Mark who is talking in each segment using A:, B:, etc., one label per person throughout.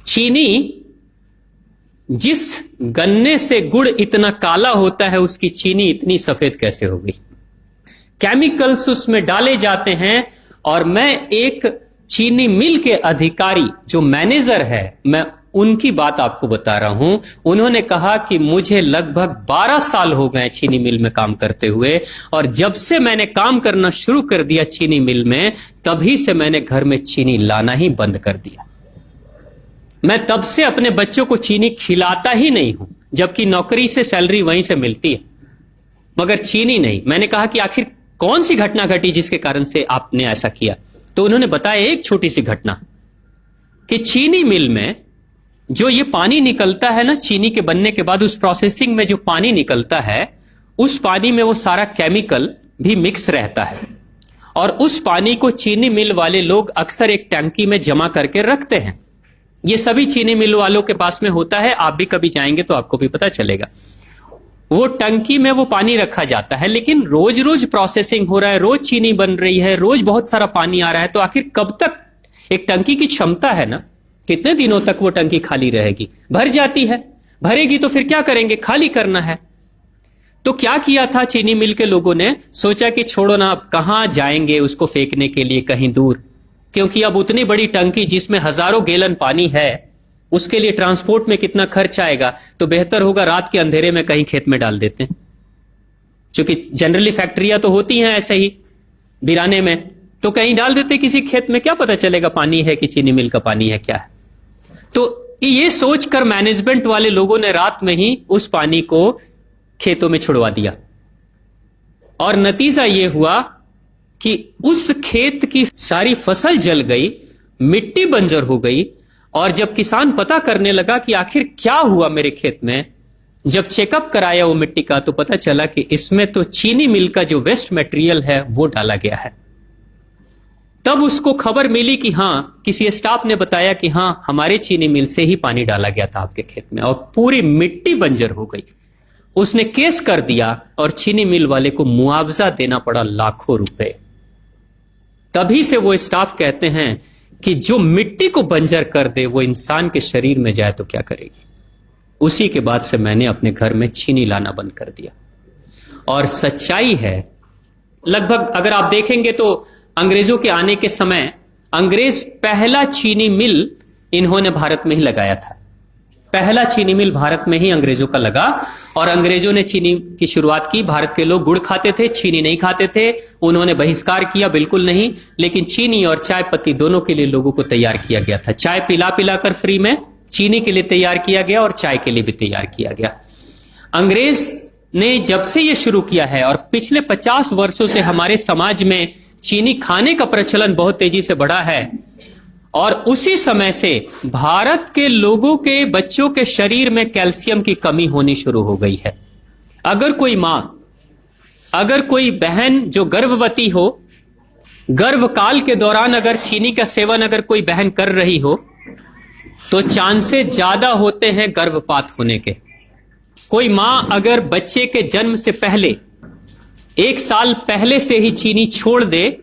A: चीनी, जिस गन्ने से गुड़ इतना काला होता है उसकी चीनी इतनी सफेद कैसे हो गई? केमिकल्स उसमें डाले जाते हैं। और मैं एक चीनी मिल के अधिकारी जो मैनेजर है, मैं उनकी बात आपको बता रहा हूं। उन्होंने कहा कि मुझे लगभग 12 साल हो गए चीनी मिल में काम करते हुए, और जब से मैंने काम करना शुरू कर दिया चीनी मिल में, तभी से मैंने घर में चीनी लाना ही बंद कर दिया। मैं तब से अपने बच्चों को चीनी खिलाता ही नहीं हूं, जबकि नौकरी से सैलरी वहीं से मिलती है, मगर चीनी नहीं। मैंने कहा कि आखिर कौन सी घटना घटी जिसके कारण से आपने ऐसा किया? तो उन्होंने बताया एक छोटी सी घटना, कि चीनी मिल में जो ये पानी निकलता है ना, चीनी के बनने के बाद उस प्रोसेसिंग में जो पानी निकलता है, उस पानी में वो सारा केमिकल भी मिक्स रहता है, और उस पानी को चीनी मिल वाले लोग अक्सर एक टंकी में जमा करके रखते हैं। ये सभी चीनी मिल वालों के पास में होता है, आप भी कभी जाएंगे तो आपको भी पता चलेगा। वो टंकी में वो पानी रखा जाता है, लेकिन रोज रोज प्रोसेसिंग हो रहा है, रोज चीनी बन रही है, रोज बहुत सारा पानी आ रहा है, तो आखिर कब तक? एक टंकी की क्षमता है ना, कितने दिनों तक वो टंकी खाली रहेगी? भर जाती है, भरेगी तो फिर क्या करेंगे? खाली करना है। तो क्या किया था चीनी मिल के लोगों ने? सोचा कि छोड़ो ना, अब कहां जाएंगे उसको फेंकने के लिए कहीं दूर, क्योंकि अब उतनी बड़ी टंकी जिसमें हजारों गैलन पानी है, उसके लिए ट्रांसपोर्ट में कितना खर्च आएगा, तो बेहतर होगा रात के अंधेरे में कहीं खेत में डाल देते हैं। क्योंकि जनरली फैक्ट्रियां तो होती हैं ऐसे ही बिराने में, तो कहीं डाल देते किसी खेत में, क्या पता चलेगा पानी है कि चीनी मिल का पानी है क्या है। तो ये सोचकर मैनेजमेंट वाले लोगों ने रात में ही उस पानी को खेतों में छुड़वा दिया, और नतीजा यह हुआ कि उस खेत की सारी फसल जल गई, मिट्टी बंजर हो गई। और जब किसान पता करने लगा कि आखिर क्या हुआ मेरे खेत में, जब चेकअप कराया वो मिट्टी का, तो पता चला कि इसमें तो चीनी मिल का जो वेस्ट मटेरियल है वो डाला गया है। तब उसको खबर मिली कि हां, किसी स्टाफ ने बताया कि हां, हमारे चीनी मिल से ही पानी डाला गया था आपके खेत में, और पूरी मिट्टी बंजर हो गई। उसने केस कर दिया और चीनी मिल वाले को मुआवजा देना पड़ा लाखों रुपए। तभी से वो स्टाफ कहते हैं कि जो मिट्टी को बंजर कर दे वो इंसान के शरीर में जाए तो क्या करेगी। उसी के बाद से मैंने अपने घर में चीनी लाना बंद कर दिया। और सच्चाई है, लगभग अगर आप देखेंगे तो अंग्रेजों के आने के समय अंग्रेज पहला चीनी मिल इन्होंने भारत में ही लगाया था। पहला चीनी मिल भारत में ही अंग्रेजों का लगा, और अंग्रेजों ने चीनी की शुरुआत की। भारत के लोग गुड़ खाते थे, चीनी नहीं खाते थे। उन्होंने बहिष्कार किया, बिल्कुल नहीं, लेकिन चीनी और चाय पत्ती दोनों के लिए लोगों को तैयार किया गया था। चाय पिला पिला कर फ्री में चीनी के लिए तैयार किया गया, और चाय के लिए भी तैयार किया गया। अंग्रेज ने जब से यह शुरू किया है, और पिछले 50 वर्षों से हमारे समाज में चीनी खाने का प्रचलन बहुत तेजी से बढ़ा है, और उसी समय से भारत के लोगों के बच्चों के शरीर में कैल्शियम की कमी होनी शुरू हो गई है। अगर कोई मां, अगर कोई बहन जो गर्भवती हो, गर्भकाल के दौरान अगर चीनी का सेवन अगर कोई बहन कर रही हो, तो चांसेस ज्यादा होते हैं गर्भपात होने के। कोई मां अगर बच्चे के जन्म से पहले 1 साल पहले से ही चीनी छोड़ दे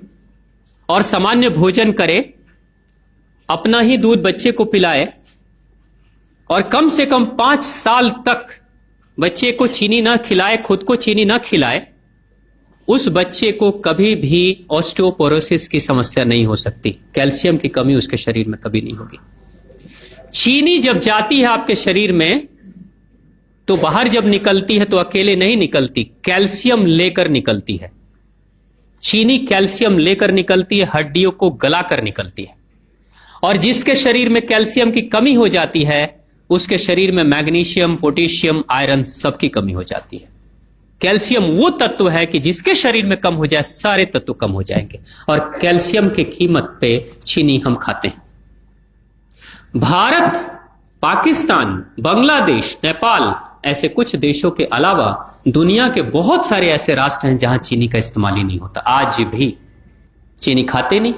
A: और सामान्य भोजन करे, अपना ही दूध बच्चे को पिलाए, और कम से कम 5 साल तक बच्चे को चीनी ना खिलाए, खुद को चीनी ना खिलाए, उस बच्चे को कभी भी ऑस्टियोपोरोसिस की समस्या नहीं हो सकती। कैल्शियम की कमी उसके शरीर में कभी नहीं होगी। चीनी जब जाती है आपके शरीर में, तो बाहर जब निकलती है तो अकेले नहीं निकलती, कैल्शियम लेकर निकलती है। चीनी कैल्शियम लेकर निकलती है, हड्डियों को गलाकर निकलती है। और जिसके शरीर में कैल्शियम की कमी हो जाती है, उसके शरीर में मैग्नीशियम, पोटेशियम, आयरन सबकी कमी हो जाती है। कैल्शियम वो तत्व है कि जिसके शरीर में कम हो जाए, सारे तत्व कम हो जाएंगे, और कैल्शियम की कीमत पे चीनी हम खाते हैं। भारत, पाकिस्तान, बांग्लादेश, नेपाल, ऐसे कुछ देशों के अलावा दुनिया के बहुत सारे ऐसे राष्ट्र हैं जहां चीनी का इस्तेमाल ही नहीं होता। आज भी चीनी खाते नहीं,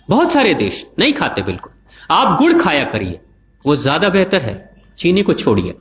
A: बहुत सारे देश नहीं खाते बिल्कुल। आप गुड़ खाया करिए, वो ज्यादा बेहतर है, चीनी को छोड़िए।